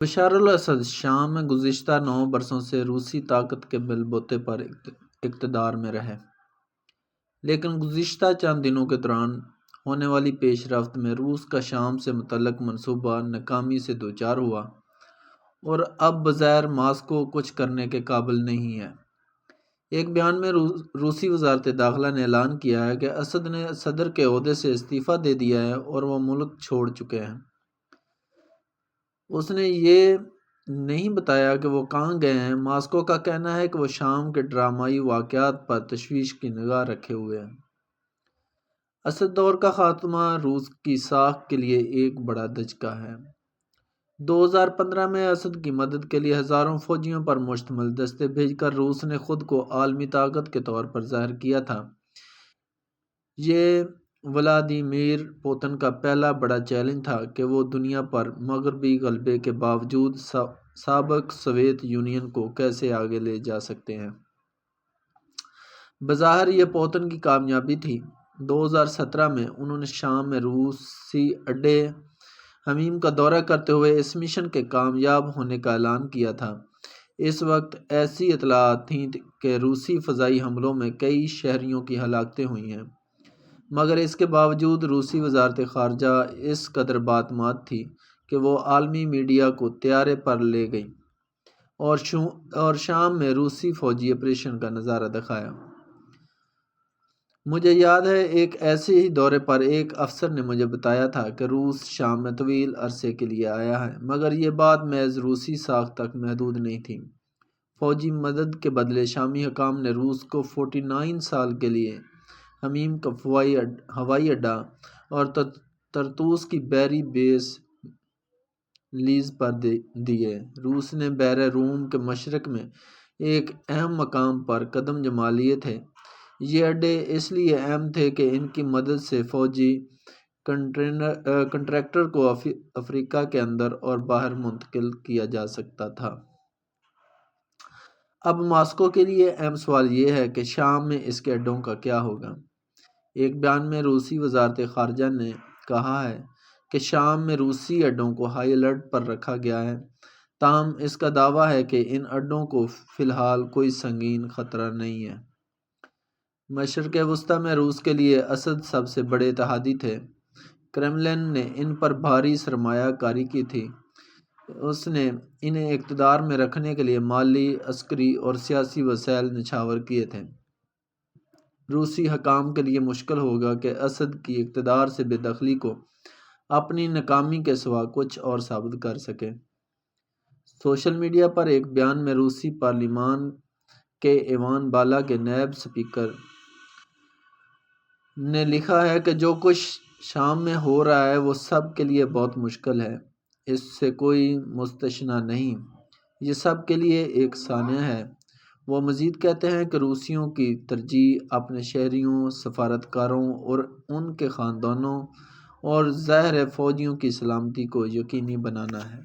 Bashar al Assad شام میں گزشتہ 9 برسوں سے روسی طاقت کے بل بوتے پر اقتدار میں رہے، لیکن گزشتہ چند دنوں کے دوران ہونے والی پیش رفت میں روس کا شام سے متعلق منصوبہ ناکامی سے دوچار ہوا اور اب بظاہر ماسکو کچھ کرنے کے قابل نہیں ہے۔ ایک بیان میں روسی وزارت داخلہ نے اعلان کیا ہے کہ اسد نے صدر کے عہدے سے استعفیٰ دے دیا ہے اور وہ ملک چھوڑ چکے ہیں۔ اس نے یہ نہیں بتایا کہ وہ کہاں گئے ہیں۔ ماسکو کا کہنا ہے کہ وہ شام کے ڈرامائی واقعات پر تشویش کی نگاہ رکھے ہوئے ہیں۔ اسد دور کا خاتمہ روس کی ساکھ کے لیے ایک بڑا دھچکا ہے۔ 2015 میں اسد کی مدد کے لیے ہزاروں فوجیوں پر مشتمل دستے بھیج کر روس نے خود کو عالمی طاقت کے طور پر ظاہر کیا تھا۔ یہ ولادیمیر پوتن کا پہلا بڑا چیلنج تھا کہ وہ دنیا پر مغربی غلبے کے باوجود سابق سوویت یونین کو کیسے آگے لے جا سکتے ہیں۔ بظاہر یہ پوتن کی کامیابی تھی۔ 2017 میں انہوں نے شام میں روسی اڈے حمیم کا دورہ کرتے ہوئے اس مشن کے کامیاب ہونے کا اعلان کیا تھا۔ اس وقت ایسی اطلاعات تھیں کہ روسی فضائی حملوں میں کئی شہریوں کی ہلاکتیں ہوئی ہیں، مگر اس کے باوجود روسی وزارت خارجہ اس قدر باعتماد تھی کہ وہ عالمی میڈیا کو طیارے پر لے گئی اور شام میں روسی فوجی آپریشن کا نظارہ دکھایا۔ مجھے یاد ہے ایک ایسے ہی دورے پر ایک افسر نے مجھے بتایا تھا کہ روس شام میں طویل عرصے کے لیے آیا ہے، مگر یہ بات محض روسی ساکھ تک محدود نہیں تھی۔ فوجی مدد کے بدلے شامی حکام نے روس کو 49 سال کے لیے حمیم کا ہوائی اڈہ اور طرطوس کی بحری بیس لیز پر دیے۔ روس نے بحر روم کے مشرق میں ایک اہم مقام پر قدم جما لیے تھے۔ یہ اڈے اس لیے اہم تھے کہ ان کی مدد سے فوجی کنٹریکٹر کو افریقہ کے اندر اور باہر منتقل کیا جا سکتا تھا۔ اب ماسکو کے لیے اہم سوال یہ ہے کہ شام میں اس کے اڈوں کا کیا ہوگا۔ ایک بیان میں روسی وزارت خارجہ نے کہا ہے کہ شام میں روسی اڈوں کو ہائی الرٹ پر رکھا گیا ہے، تاہم اس کا دعویٰ ہے کہ ان اڈوں کو فی الحال کوئی سنگین خطرہ نہیں ہے۔ مشرق وسطیٰ میں روس کے لیے اسد سب سے بڑے اتحادی تھے۔ کرملن نے ان پر بھاری سرمایہ کاری کی تھی۔ اس نے انہیں اقتدار میں رکھنے کے لیے مالی، عسکری اور سیاسی وسائل نچھاور کیے تھے۔ روسی حکام کے لیے مشکل ہوگا کہ اسد کی اقتدار سے بے دخلی کو اپنی ناکامی کے سوا کچھ اور ثابت کر سکے۔ سوشل میڈیا پر ایک بیان میں روسی پارلیمان کے ایوان بالا کے نائب اسپیکر نے لکھا ہے کہ جو کچھ شام میں ہو رہا ہے وہ سب کے لیے بہت مشکل ہے، اس سے کوئی مستثنیٰ نہیں، یہ سب کے لیے ایک سانحہ ہے۔ وہ مزید کہتے ہیں کہ روسیوں کی ترجیح اپنے شہریوں، سفارتکاروں اور ان کے خاندانوں اور ظاہر ہے فوجیوں کی سلامتی کو یقینی بنانا ہے۔